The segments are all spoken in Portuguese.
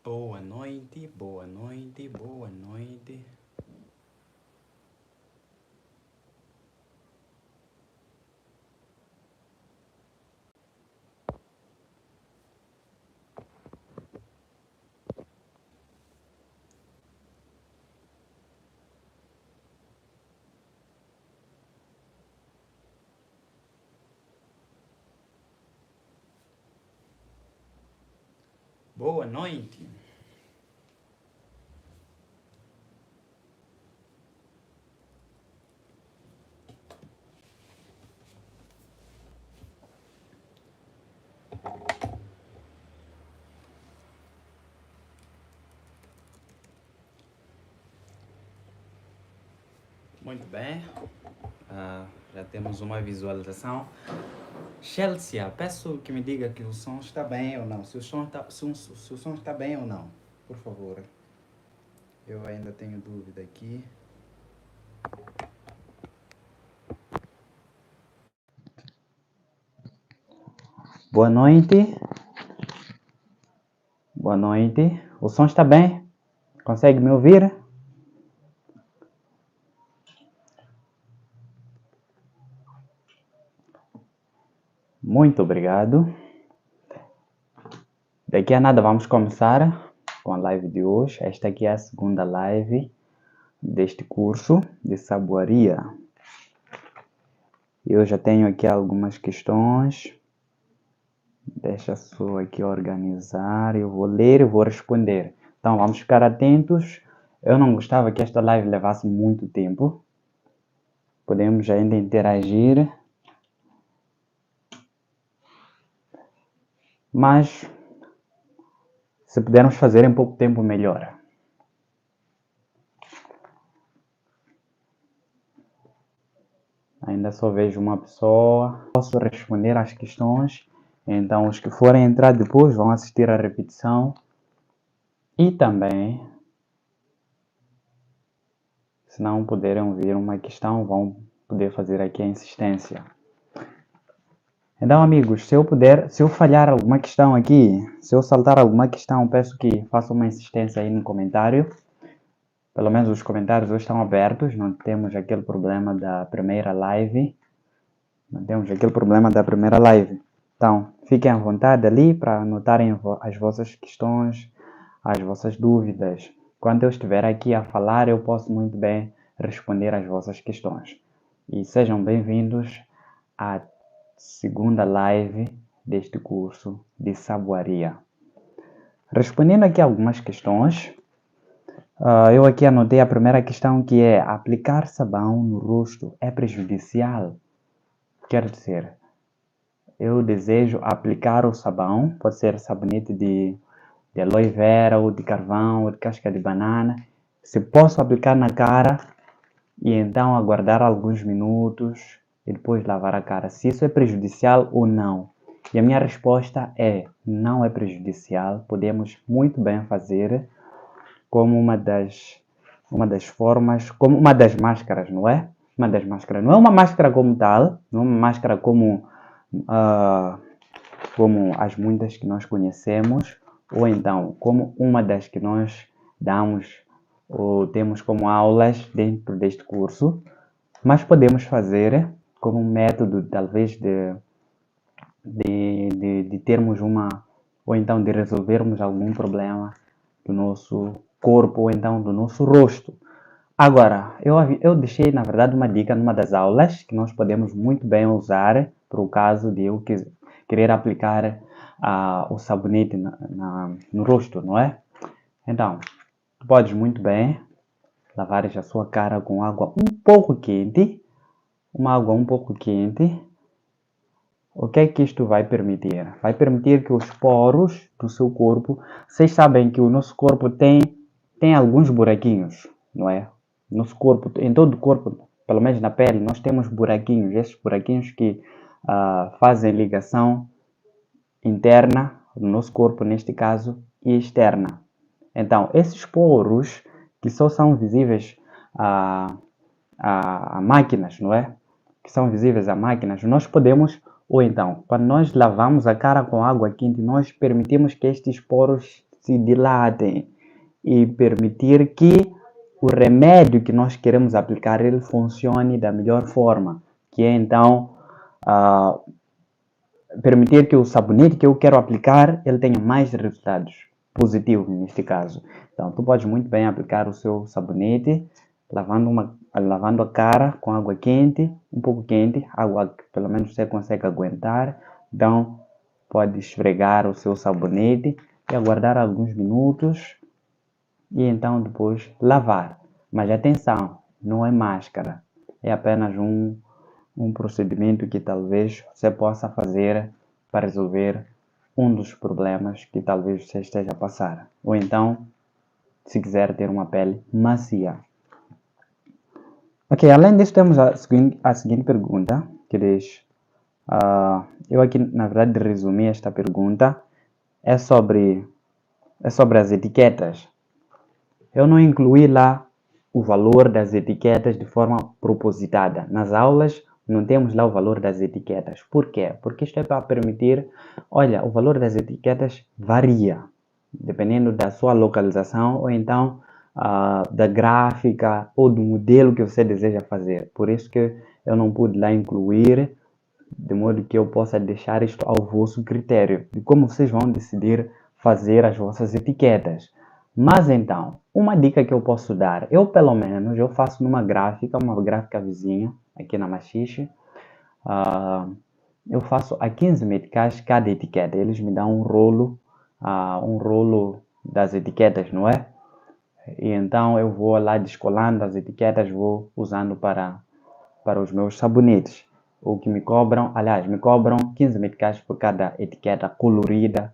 Boa noite, boa noite, boa noite. Boa noite. Muito bem. Já temos uma visualização. Chelsea, peço que me diga que o som está bem ou não. Se o som está bem ou não, por favor. Eu ainda tenho dúvida aqui. Boa noite. Boa noite. O som está bem? Consegue me ouvir? Muito obrigado. Daqui a nada vamos começar com a live de hoje. Esta aqui é a segunda live deste curso de saboaria. Eu já tenho aqui algumas questões. Deixa só aqui organizar. Eu vou ler e vou responder. Então vamos ficar atentos. Eu não gostava que esta live levasse muito tempo. Podemos ainda interagir. Mas se pudermos fazer em pouco tempo, melhor. Ainda só vejo uma pessoa. Posso responder às questões. Então, os que forem entrar depois vão assistir à repetição. E também, se não puderem ouvir uma questão, vão poder fazer aqui a insistência. Então, amigos, se eu falhar alguma questão aqui, se eu saltar alguma questão, peço que façam uma insistência aí no comentário. Pelo menos os comentários hoje estão abertos, não temos aquele problema da primeira live. Então, fiquem à vontade ali para anotarem as vossas questões, as vossas dúvidas. Quando eu estiver aqui a falar, eu posso muito bem responder às vossas questões. E sejam bem-vindos à segunda live deste curso de saboaria. Respondendo aqui algumas questões, eu aqui anotei a primeira questão, que é: aplicar sabão no rosto é prejudicial? Quer dizer, eu desejo aplicar o sabão, pode ser sabonete de aloe vera, ou de carvão, ou de casca de banana. Se posso aplicar na cara e então aguardar alguns minutos e depois lavar a cara, se isso é prejudicial ou não. E a minha resposta é: não é prejudicial. Podemos muito bem fazer como uma das formas, como uma das máscaras, não é? Uma das máscaras. Não é uma máscara como tal, não é uma máscara como as muitas que nós conhecemos, ou então como uma das que nós damos ou temos como aulas dentro deste curso, mas podemos fazer como um método, talvez, de termos ou então de resolvermos algum problema do nosso corpo, ou então do nosso rosto. Agora, eu deixei, na verdade, uma dica numa das aulas que nós podemos muito bem usar para o caso de eu querer aplicar o sabonete no rosto, não é? Então, tu podes muito bem lavar a sua cara com água um pouco quente, uma água um pouco quente. O que é que isto vai permitir? Vai permitir que os poros do seu corpo, vocês sabem que o nosso corpo tem alguns buraquinhos, não é? Nosso corpo, em todo o corpo, pelo menos na pele, nós temos buraquinhos, esses buraquinhos que fazem ligação interna do nosso corpo, neste caso, e externa. Então, esses poros, que só são visíveis a máquinas, não é? Que são visíveis a máquinas, nós podemos, ou então, quando nós lavamos a cara com água quente, nós permitimos que estes poros se dilatem e permitir que o remédio que nós queremos aplicar ele funcione da melhor forma, que é então permitir que o sabonete que eu quero aplicar ele tenha mais resultados positivos neste caso. Então, tu podes muito bem aplicar o seu sabonete lavando a cara com água quente, um pouco quente, água que pelo menos você consegue aguentar. Então, pode esfregar o seu sabonete e aguardar alguns minutos e então depois lavar. Mas atenção, não é máscara, é apenas um procedimento que talvez você possa fazer para resolver um dos problemas que talvez você esteja a passar. Ou então, se quiser ter uma pele macia. Ok, além disso temos a seguinte pergunta, que diz, eu aqui na verdade resumi esta pergunta, é sobre as etiquetas. Eu não incluí lá o valor das etiquetas de forma propositada. Nas aulas não temos lá o valor das etiquetas. Por quê? Porque isto é para permitir, olha, o valor das etiquetas varia, dependendo da sua localização ou então da gráfica ou do modelo que você deseja fazer. Por isso que eu não pude lá incluir, de modo que eu possa deixar isto ao vosso critério, de como vocês vão decidir fazer as vossas etiquetas. Mas então, uma dica que eu posso dar, eu pelo menos, eu faço uma gráfica vizinha, aqui na Machixe, eu faço a 15 meticais cada etiqueta, eles me dão um rolo das etiquetas, não é? E então eu vou lá descolando as etiquetas, vou usando para os meus sabonetes. O que me cobram 15 meticais por cada etiqueta colorida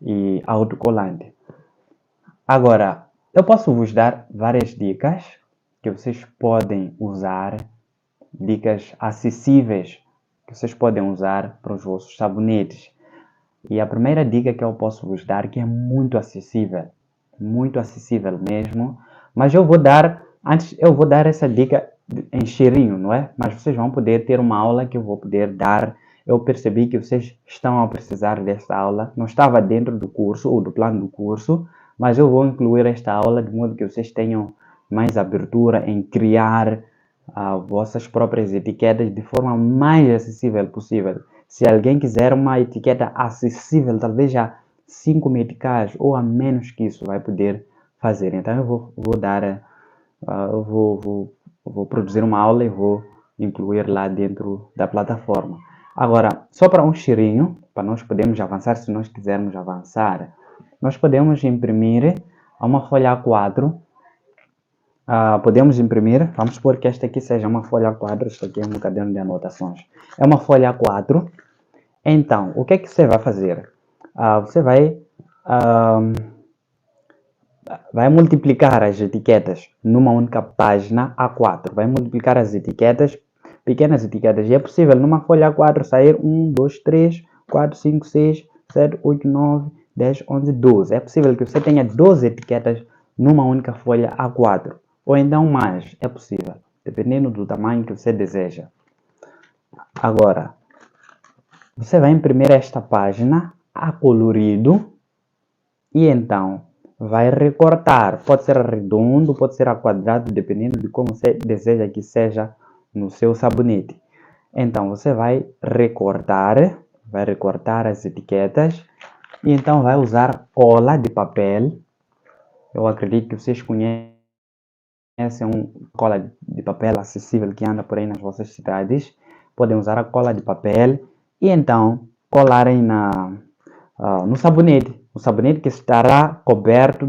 e autocolante. Agora, eu posso vos dar várias dicas que vocês podem usar, dicas acessíveis que vocês podem usar para os vossos sabonetes. E a primeira dica que eu posso vos dar, que é muito acessível mesmo, mas eu vou dar essa dica em cheirinho, não é? Mas vocês vão poder ter uma aula que eu vou poder dar. Eu percebi que vocês estão a precisar desta aula, não estava dentro do curso ou do plano do curso, mas eu vou incluir esta aula de modo que vocês tenham mais abertura em criar vossas próprias etiquetas de forma mais acessível possível. Se alguém quiser uma etiqueta acessível, talvez já 5 meticais ou a menos que isso vai poder fazer. Então eu vou produzir uma aula e vou incluir lá dentro da plataforma. Agora, só para um cheirinho, para nós podermos avançar, se nós quisermos avançar, nós podemos imprimir uma folha A4. Podemos imprimir, vamos supor que esta aqui seja uma folha A4, isto aqui é um caderno de anotações. É uma folha A4. Então, o que é que você vai fazer? Você vai multiplicar as etiquetas numa única página A4. Vai multiplicar as etiquetas, pequenas etiquetas. E é possível numa folha A4 sair 1, 2, 3, 4, 5, 6, 7, 8, 9, 10, 11, 12. É possível que você tenha 12 etiquetas numa única folha A4. Ou então mais, é possível, dependendo do tamanho que você deseja. Agora, você vai imprimir esta página a colorido e então vai recortar. Pode ser redondo, pode ser a quadrado, dependendo de como você deseja que seja no seu sabonete. Então você vai recortar as etiquetas e então vai usar cola de papel. Eu acredito que vocês conhecem cola de papel acessível que anda por aí nas vossas cidades. Podem usar a cola de papel e então colarem no sabonete. O sabonete que estará coberto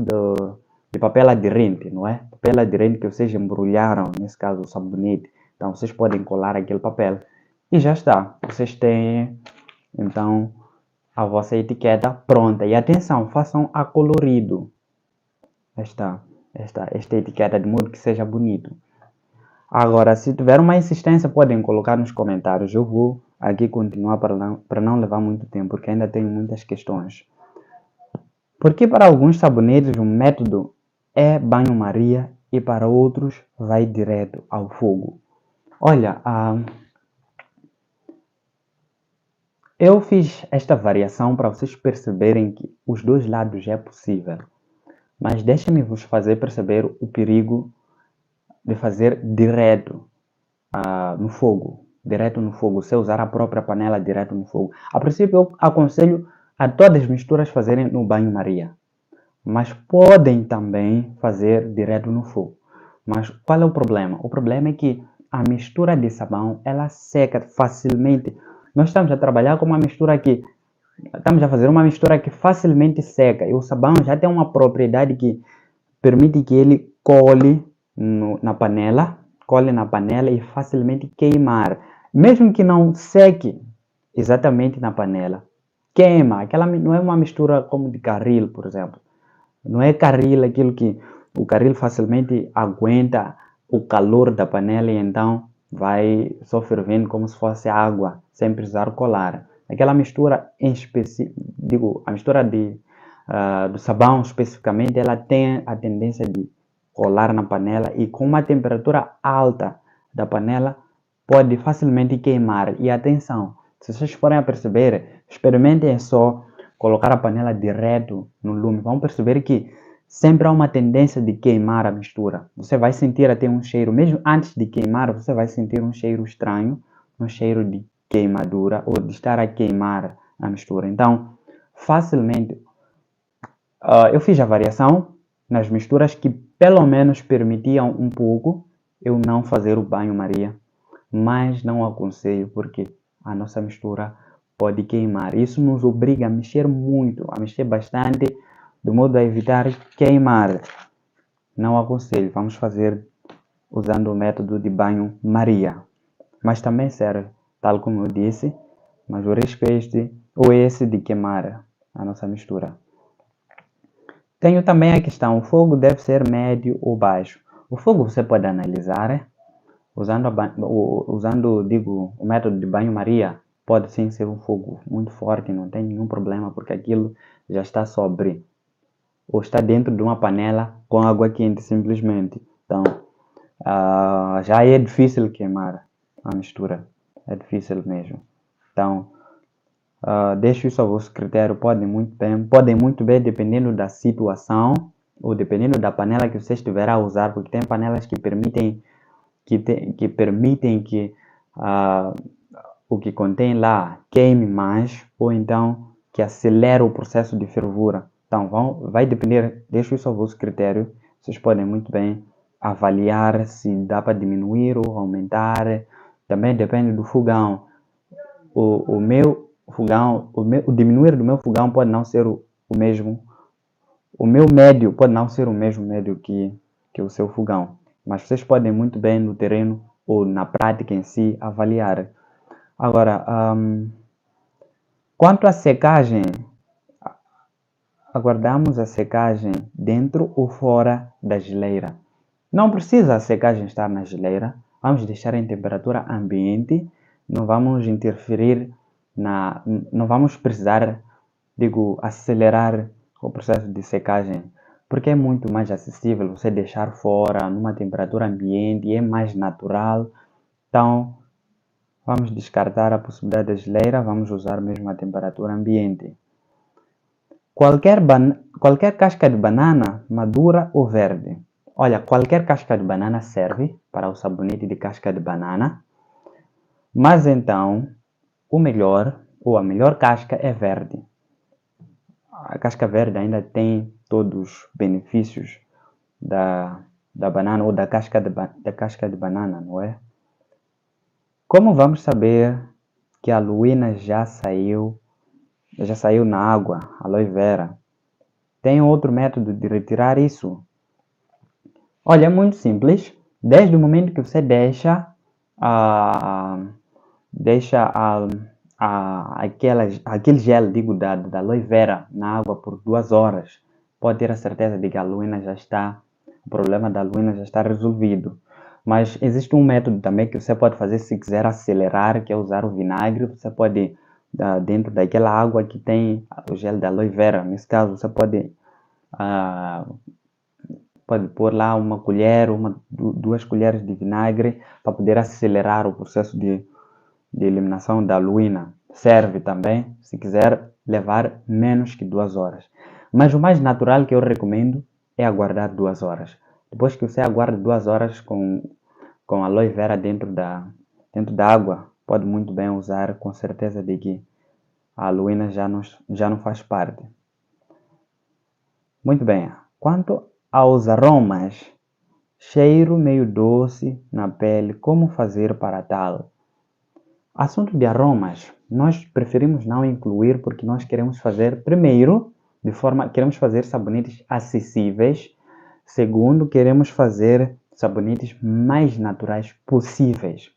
de papel aderente, não é? Papel aderente que vocês embrulharam, nesse caso o sabonete. Então vocês podem colar aquele papel e já está. Vocês têm então a vossa etiqueta pronta. E atenção, façam a colorido esta etiqueta de modo que seja bonito. Agora, se tiver uma insistência, podem colocar nos comentários. Eu vou aqui continuar para não levar muito tempo, porque ainda tenho muitas questões. Porque para alguns sabonetes o método é banho-maria e para outros vai direto ao fogo? Olha, Eu fiz esta variação para vocês perceberem que os dois lados é possível. Mas deixem-me vos fazer perceber o perigo de fazer direto no fogo. Direto no fogo. Se usar a própria panela direto no fogo. A princípio, eu aconselho a todas as misturas fazerem no banho-maria. Mas podem também fazer direto no fogo. Mas qual é o problema? O problema é que a mistura de sabão, ela seca facilmente. Nós estamos a trabalhar com uma mistura que estamos a fazer uma mistura que facilmente seca. E o sabão já tem uma propriedade que permite que ele cole na panela e facilmente queimar. Mesmo que não seque exatamente na panela, queima. Aquela não é uma mistura como de carril, por exemplo. Não é carril aquilo que o carril facilmente aguenta o calor da panela e então vai só fervendo como se fosse água, sem precisar colar. Aquela mistura em específico, digo, a mistura do sabão especificamente, ela tem a tendência de colar na panela e com uma temperatura alta da panela pode facilmente queimar. E atenção, se vocês forem a perceber, experimentem só colocar a panela direto no lume. Vão perceber que sempre há uma tendência de queimar a mistura. Você vai sentir até um cheiro, mesmo antes de queimar, você vai sentir um cheiro estranho, um cheiro de queimadura ou de estar a queimar a mistura. Então, facilmente, eu fiz a variação nas misturas que pelo menos permitiam um pouco eu não fazer o banho-maria, mas não aconselho porque a nossa mistura pode queimar. Isso nos obriga a mexer muito, a mexer bastante, de modo a evitar queimar. Não aconselho, vamos fazer usando o método de banho-maria. Mas também serve, tal como eu disse, mas o risco é este ou esse de queimar a nossa mistura. Tenho também a questão, o fogo deve ser médio ou baixo? O fogo você pode analisar, digo, o método de banho-maria, pode sim ser um fogo muito forte, não tem nenhum problema, porque aquilo já está sobre, ou está dentro de uma panela com água quente, simplesmente. Então, já é difícil queimar a mistura, é difícil mesmo. Então, deixo isso a vosso critério, podem muito bem, dependendo da situação, ou dependendo da panela que você estiver a usar, porque tem panelas que permitem que o que contém lá queime mais, ou então que acelere o processo de fervura. Então, vai depender, deixo isso ao vosso critério, vocês podem muito bem avaliar se dá para diminuir ou aumentar, também depende do fogão. O meu fogão, o diminuir do meu fogão pode não ser o mesmo, o meu médio pode não ser o mesmo médio que o seu fogão, mas vocês podem muito bem no terreno ou na prática em si avaliar. Agora, quanto à secagem, aguardamos a secagem dentro ou fora da geleira. Não precisa a secagem estar na geleira, vamos deixar em temperatura ambiente, não vamos interferir, não vamos precisar, digo, acelerar o processo de secagem, porque é muito mais acessível você deixar fora numa temperatura ambiente e é mais natural. Então, vamos descartar a possibilidade da geleira, vamos usar mesmo a temperatura ambiente. Qualquer casca de banana, madura ou verde. Olha, qualquer casca de banana serve para o sabonete de casca de banana, mas então o melhor ou a melhor casca é verde. A casca verde ainda tem todos os benefícios da banana ou da casca de banana, não é? Como vamos saber que a aloína já saiu na água, aloe vera? Tem outro método de retirar isso? Olha, é muito simples. Desde o momento que você deixa aquele gel, digo, da aloe vera na água por 2 horas, pode ter a certeza de que o problema da aloína já está resolvido. Mas existe um método também que você pode fazer se quiser acelerar, que é usar o vinagre. Você pode, dentro daquela água que tem o gel da aloe vera, nesse caso, você pode pôr lá uma colher, 2 colheres de vinagre para poder acelerar o processo de eliminação da aloína. serve também, se quiser levar menos que 2 horas. Mas o mais natural que eu recomendo é aguardar 2 horas. Depois que você aguarda 2 horas com aloe vera dentro da água, pode muito bem usar, com certeza de que a aloína já não faz parte. Muito bem. Quanto aos aromas, cheiro meio doce na pele, como fazer para tal? Assunto de aromas, nós preferimos não incluir porque nós queremos fazer, primeiro, queremos fazer sabonetes acessíveis. Segundo, queremos fazer sabonetes mais naturais possíveis.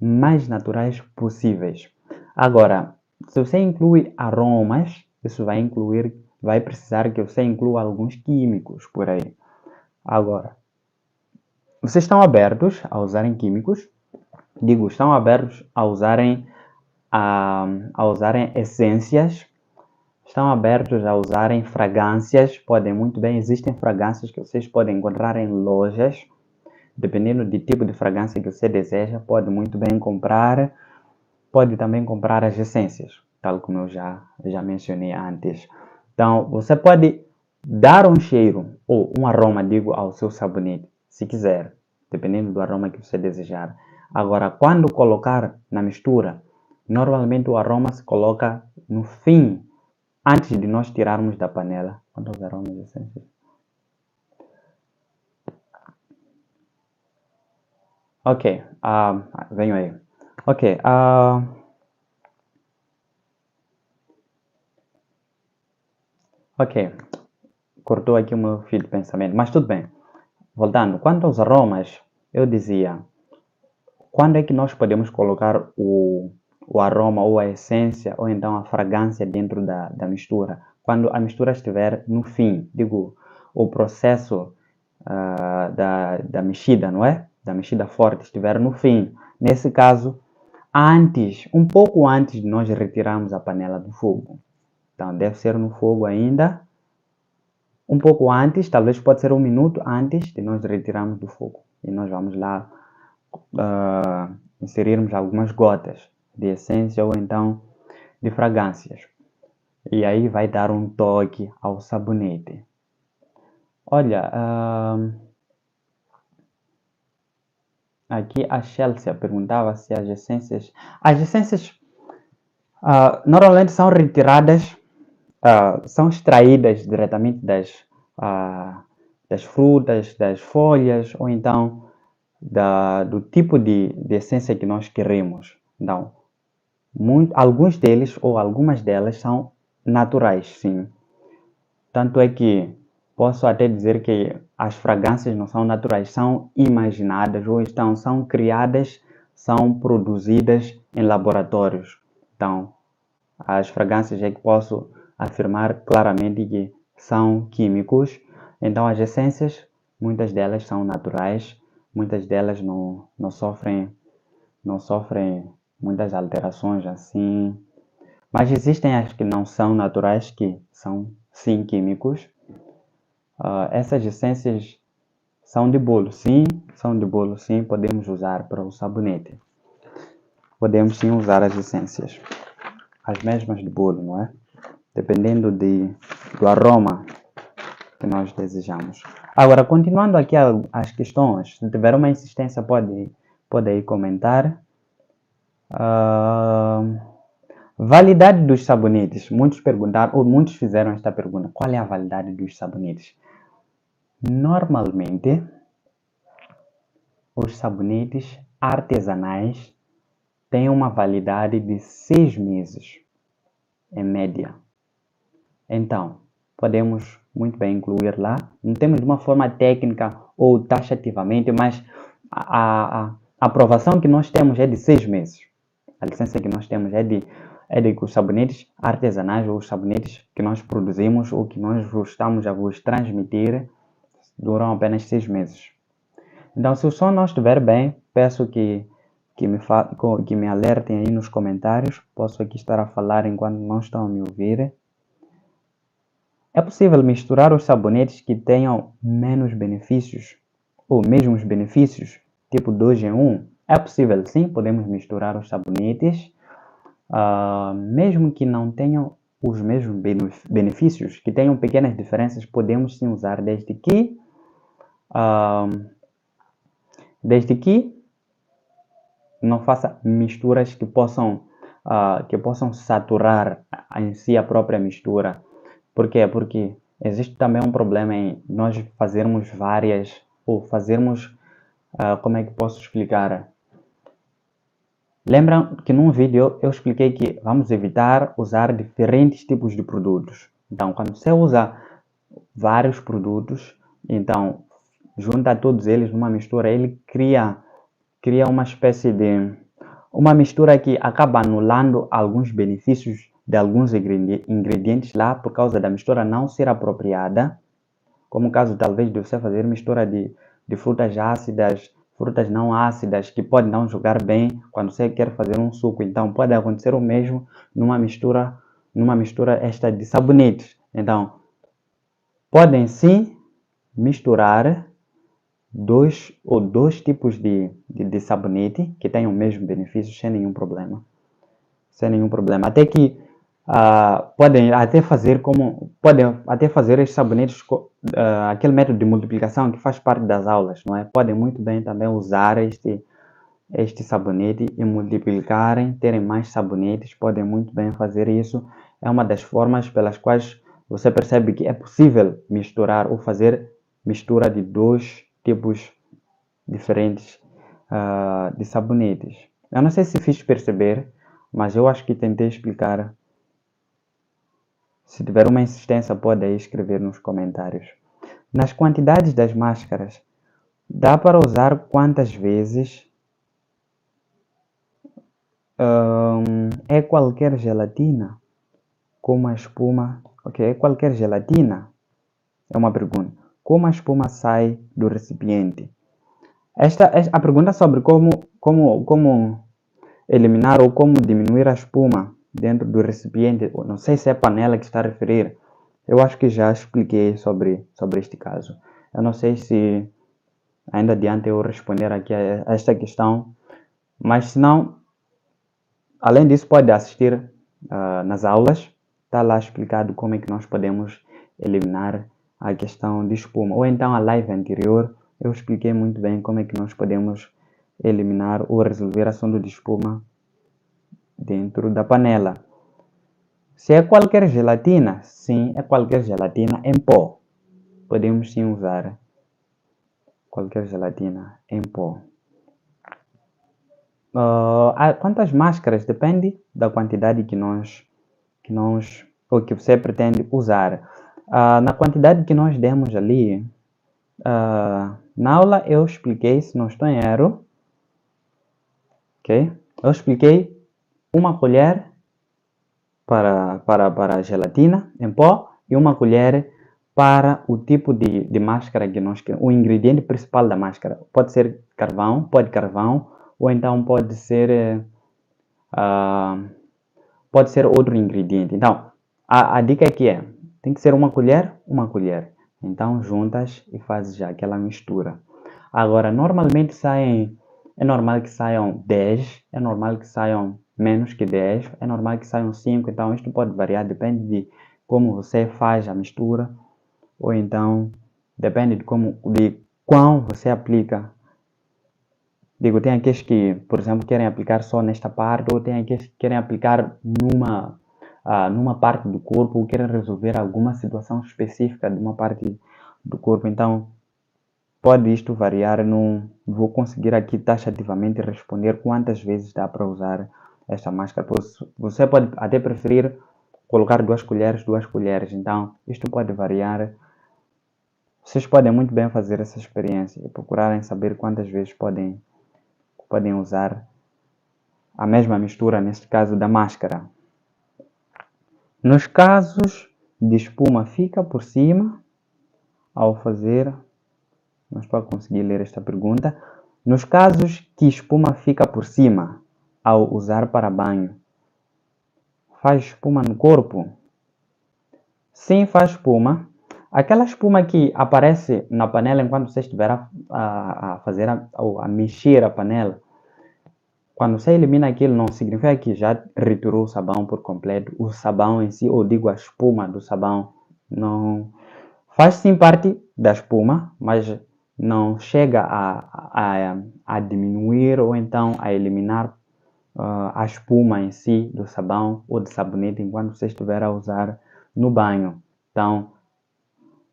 Mais naturais possíveis. Agora, se você inclui aromas, isso vai precisar que você inclua alguns químicos por aí. Agora, vocês estão abertos a usarem químicos? Digo, estão abertos a usarem essências? Estão abertos a usarem fragrâncias? Podem muito bem, existem fragrâncias que vocês podem encontrar em lojas. Dependendo do tipo de fragrância que você deseja, pode muito bem comprar. Pode também comprar as essências, tal como eu já mencionei antes. Então, você pode dar um cheiro ou um aroma, digo, ao seu sabonete, se quiser, dependendo do aroma que você desejar. Agora, quando colocar na mistura, normalmente o aroma se coloca no fim, antes de nós tirarmos da panela. Quantos aromas e essências? Ok, venho aí. Ok, ok, cortou aqui o meu fio de pensamento, mas tudo bem. Voltando, quanto aos aromas, eu dizia, quando é que nós podemos colocar o aroma ou a essência ou então a fragrância dentro da mistura? Quando a mistura estiver no fim, digo, o processo da mexida, não é? Da mexida forte estiver no fim. Nesse caso, um pouco antes de nós retirarmos a panela do fogo. Então, deve ser no fogo ainda, um pouco antes, talvez pode ser 1 minuto antes de nós retirarmos do fogo. E nós vamos lá inserirmos algumas gotas de essência ou então de fragrâncias. E aí vai dar um toque ao sabonete. Olha, aqui a Chelsea perguntava se as essências... As essências normalmente são retiradas, são extraídas diretamente das frutas, das folhas, ou então do tipo de essência que nós queremos. Então, alguns deles ou algumas delas são naturais, sim. Tanto é que posso até dizer que as fragrâncias não são naturais, são imaginadas ou então são criadas, são produzidas em laboratórios. Então, as fragrâncias é que posso afirmar claramente que são químicos. Então, as essências, muitas delas são naturais, muitas delas não sofrem muitas alterações assim. Mas existem as que não são naturais, que são sim químicos. Essas essências são de bolo, sim, podemos usar para o sabonete. Podemos sim usar as essências, as mesmas de bolo, não é? Dependendo do aroma que nós desejamos. Agora, continuando aqui as questões, se tiver uma insistência, pode aí comentar. Validade dos sabonetes. Muitos perguntaram, ou muitos fizeram esta pergunta. Qual é a validade dos sabonetes? Normalmente, os sabonetes artesanais têm uma validade de 6 meses, em média. Então, podemos muito bem incluir lá. Não temos de uma forma técnica ou taxativamente, mas a aprovação que nós temos é de 6 meses. A licença que nós temos é de que os sabonetes artesanais ou os sabonetes que nós produzimos ou que nós estamos a vos transmitir duram apenas 6 meses. Então, se o som não estiver bem, peço que me alertem aí nos comentários. Posso aqui estar a falar enquanto não estão a me ouvir. É possível misturar os sabonetes que tenham menos benefícios ou mesmos benefícios, tipo 2 em 1? É possível, sim, podemos misturar os sabonetes. mesmo que não tenham os mesmos benefícios, que tenham pequenas diferenças, podemos sim usar ah, desde que não faça misturas que possam saturar em si a própria mistura. Por quê? Porque existe também um problema em nós fazermos várias, ou fazermos, como é que posso explicar? Lembram que num vídeo eu expliquei que vamos evitar usar diferentes tipos de produtos. Então, quando você usa vários produtos, então junta todos eles numa mistura, ele cria uma espécie de uma mistura que acaba anulando alguns benefícios de alguns ingredientes lá por causa da mistura não ser apropriada, como o caso talvez de você fazer mistura de frutas ácidas, frutas não ácidas, que podem não jogar bem quando você quer fazer um suco. Então pode acontecer o mesmo numa mistura esta de sabonetes. Então podem sim misturar dois tipos de sabonete que tenham o mesmo benefício sem nenhum problema. Sem nenhum problema. Até que podem até fazer esses sabonetes, aquele método de multiplicação que faz parte das aulas, não é? Podem muito bem também usar este sabonete e multiplicarem, terem mais sabonetes, podem muito bem fazer isso. É uma das formas pelas quais você percebe que é possível misturar ou fazer mistura de dois tipos diferentes de sabonetes. Eu não sei se fiz perceber, mas eu acho que tentei explicar. Se tiver uma insistência, pode aí escrever nos comentários. Nas quantidades das máscaras, dá para usar quantas vezes? É qualquer gelatina? Como a espuma? Ok, é qualquer gelatina? É uma pergunta. Como a espuma sai do recipiente? A pergunta sobre como eliminar ou como diminuir a espuma dentro do recipiente, não sei se é a panela que está a referir, eu acho que já expliquei sobre este caso. Eu não sei se ainda adianta eu responder aqui a esta questão, mas se não, além disso pode assistir nas aulas, está lá explicado como é que nós podemos eliminar a questão de espuma. Ou então a live anterior, eu expliquei muito bem como é que nós podemos eliminar ou resolver assunto de espuma dentro da panela. Se é qualquer gelatina, sim, é qualquer gelatina em pó. Podemos sim usar qualquer gelatina em pó. Quantas máscaras? Depende da quantidade ou que você pretende usar. Na quantidade que nós demos ali, na aula eu expliquei, se não estou em erro, ok? Eu expliquei uma colher para a gelatina em pó e uma colher para o tipo de máscara que nós queremos, o ingrediente principal da máscara. Pode ser carvão, ou então pode ser outro ingrediente. Então, a dica aqui tem que ser uma colher. Então, juntas e fazes já aquela mistura. Agora, normalmente é normal que saiam 10, é normal que saiam menos que 10, é normal que saiam 5, então isto pode variar, depende de como você faz a mistura, ou então depende de quão você aplica. Digo, tem aqueles que, por exemplo, querem aplicar só nesta parte, ou tem aqueles que querem aplicar numa parte do corpo, ou querem resolver alguma situação específica de uma parte do corpo. Então, pode isto variar, não vou conseguir aqui taxativamente responder quantas vezes dá para usar esta máscara. Você pode até preferir colocar 2 colheres. Então, isto pode variar. Vocês podem muito bem fazer essa experiência e procurarem saber quantas vezes podem usar a mesma mistura, neste caso da máscara. Nos casos de espuma fica por cima, ao fazer, não estou a conseguir ler esta pergunta. Nos casos que espuma fica por cima, ao usar para banho, faz espuma no corpo? Sim, faz espuma. Aquela espuma que aparece na panela enquanto você estiver a fazer a mexer a panela, Quando você elimina aquilo, não significa que já retirou o sabão por completo. O sabão em si, ou digo a espuma do sabão, não faz sim parte da espuma, mas não chega a diminuir ou então a eliminar a espuma em si do sabão ou do sabonete enquanto você estiver a usar no banho. Então,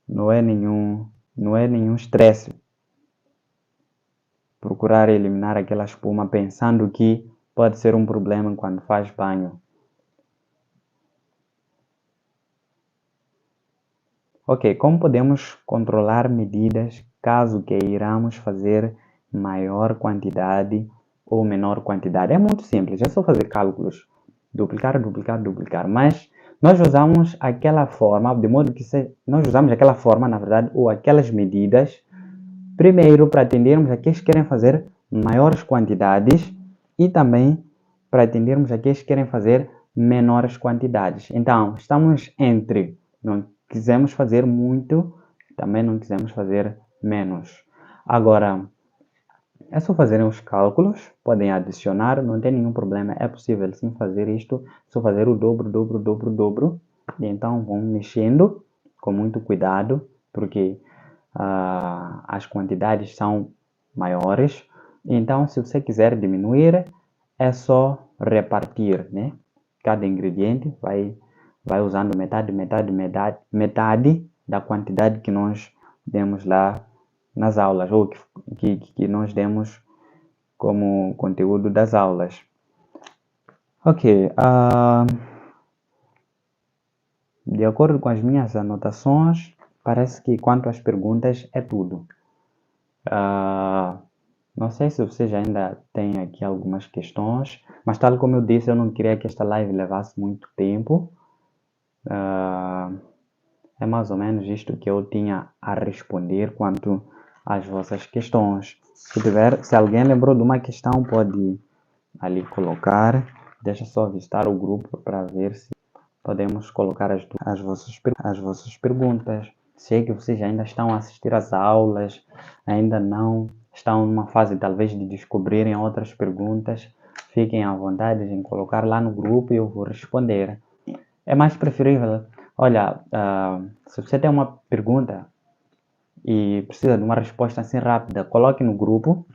não é nenhum estresse procurar eliminar aquela espuma pensando que pode ser um problema quando faz banho. Ok, como podemos controlar medidas caso queiramos fazer maior quantidade ou menor quantidade? É muito simples, é só fazer cálculos. Duplicar, duplicar, duplicar. Mas nós usamos aquela forma, de modo que nós usamos aquela forma, na verdade, ou aquelas medidas, primeiro para atendermos aqueles que querem fazer maiores quantidades e também para atendermos aqueles que querem fazer menores quantidades. Então, estamos entre não quisemos fazer muito, também não quisemos fazer menos. Agora, é só fazerem os cálculos, podem adicionar, não tem nenhum problema, é possível sim fazer isto, só fazer o dobro, dobro, dobro, dobro, e então vão mexendo com muito cuidado, porque as quantidades são maiores, então se você quiser diminuir, é só repartir, né? Cada ingrediente vai usando metade, metade, metade, metade da quantidade que nós demos lá nas aulas, ou que nós demos como conteúdo das aulas. Ok, de acordo com as minhas anotações, parece que quanto às perguntas é tudo. Não sei se vocês ainda têm aqui algumas questões, mas tal como eu disse, eu não queria que esta live levasse muito tempo. É mais ou menos isto que eu tinha a responder quanto às vossas questões. Se alguém lembrou de uma questão, pode ali colocar. Deixa só visitar o grupo para ver se podemos colocar as vossas perguntas. Sei que vocês ainda estão a assistir às aulas, ainda não estão numa fase talvez de descobrirem outras perguntas. Fiquem à vontade em colocar lá no grupo e eu vou responder. É mais preferível. Olha, se você tem uma pergunta e precisa de uma resposta assim rápida, coloque no grupo.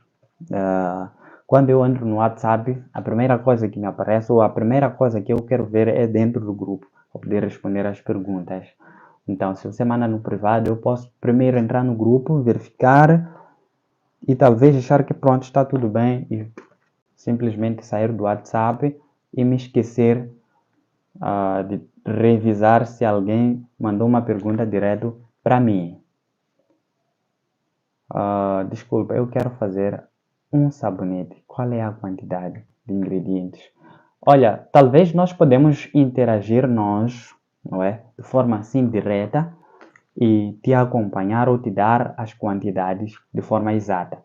Quando eu entro no WhatsApp, a primeira coisa que me aparece, ou a primeira coisa que eu quero ver é dentro do grupo, para poder responder as perguntas. Então, se você manda no privado, eu posso primeiro entrar no grupo, verificar e talvez achar que pronto, está tudo bem e simplesmente sair do WhatsApp e me esquecer de revisar se alguém mandou uma pergunta direto para mim. Desculpa, eu quero fazer um sabonete. Qual é a quantidade de ingredientes? Olha, talvez nós podemos interagir nós, não é? De forma assim direta e te acompanhar ou te dar as quantidades de forma exata,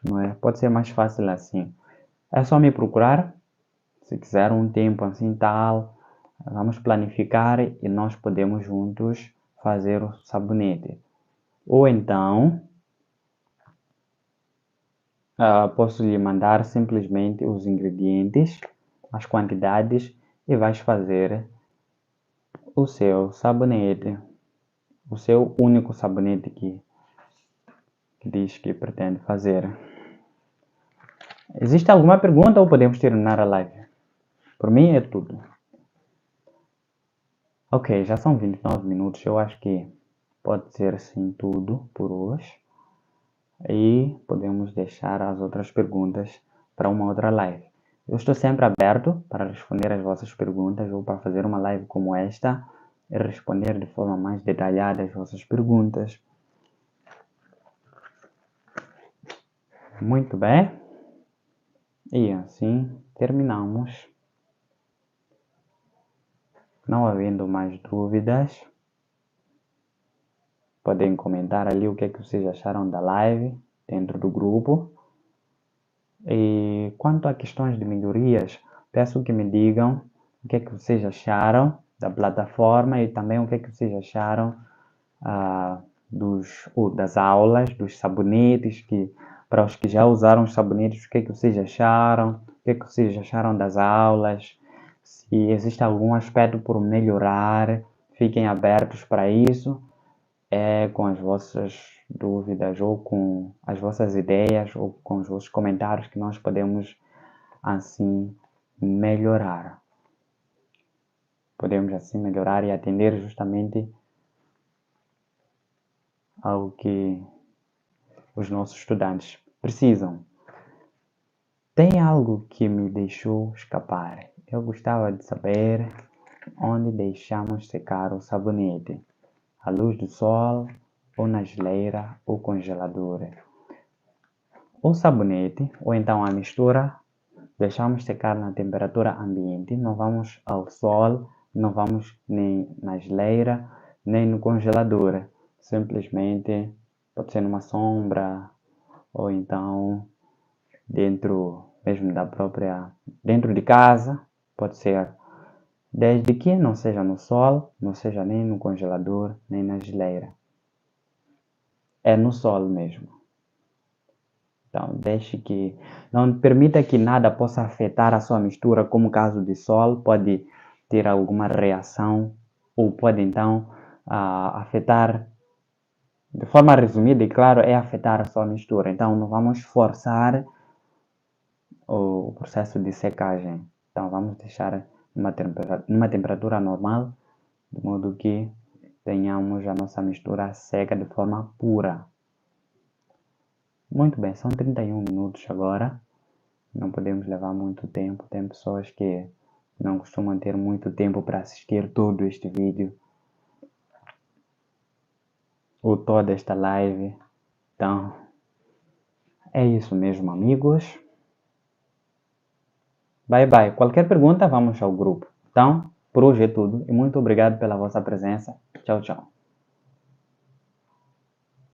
não é? Pode ser mais fácil assim. É só me procurar, se quiser um tempo assim tal, vamos planificar e nós podemos juntos fazer o sabonete. Ou então, posso lhe mandar simplesmente os ingredientes, as quantidades e vais fazer o seu sabonete, o seu único sabonete que diz que pretende fazer. Existe alguma pergunta ou podemos terminar a live? Por mim é tudo. Ok, já são 29 minutos, eu acho que pode ser assim tudo por hoje. E podemos deixar as outras perguntas para uma outra live. Eu estou sempre aberto para responder as vossas perguntas ou para fazer uma live como esta e responder de forma mais detalhada as vossas perguntas. Muito bem. E assim terminamos. Não havendo mais dúvidas, podem comentar ali o que é que vocês acharam da live dentro do grupo. E quanto a questões de melhorias, peço que me digam o que é que vocês acharam da plataforma e também o que é que vocês acharam das aulas, dos sabonetes, para os que já usaram os sabonetes, o que é que vocês acharam, que vocês acharam das aulas, se existe algum aspecto por melhorar, fiquem abertos para isso, com as vossas dúvidas ou com as vossas ideias ou com os vossos comentários que nós podemos assim melhorar. Podemos assim melhorar e atender justamente ao que os nossos estudantes precisam. Tem algo que me deixou escapar. Eu gostava de saber onde deixamos secar o sabonete. À luz do sol, ou na geleira, ou congelador. O sabonete, ou então a mistura, deixamos secar na temperatura ambiente. Não vamos ao sol, não vamos nem na geleira, nem no congelador. Simplesmente pode ser numa sombra, ou então dentro mesmo dentro de casa, pode ser, desde que não seja no sol, não seja nem no congelador, nem na geleira. É no sol mesmo. Então, não permita que nada possa afetar a sua mistura, como o caso de sol, pode ter alguma reação, ou pode então afetar, de forma resumida e claro, é afetar a sua mistura. Então, não vamos forçar o processo de secagem. Então, vamos deixar numa temperatura normal, de modo que tenhamos a nossa mistura seca de forma pura. Muito bem, são 31 minutos agora. Não podemos levar muito tempo. Tem pessoas que não costumam ter muito tempo para assistir todo este vídeo ou toda esta live. Então, é isso mesmo, amigos. Bye, bye. Qualquer pergunta, vamos ao grupo. Então, por hoje é tudo. E muito obrigado pela vossa presença. Tchau, tchau.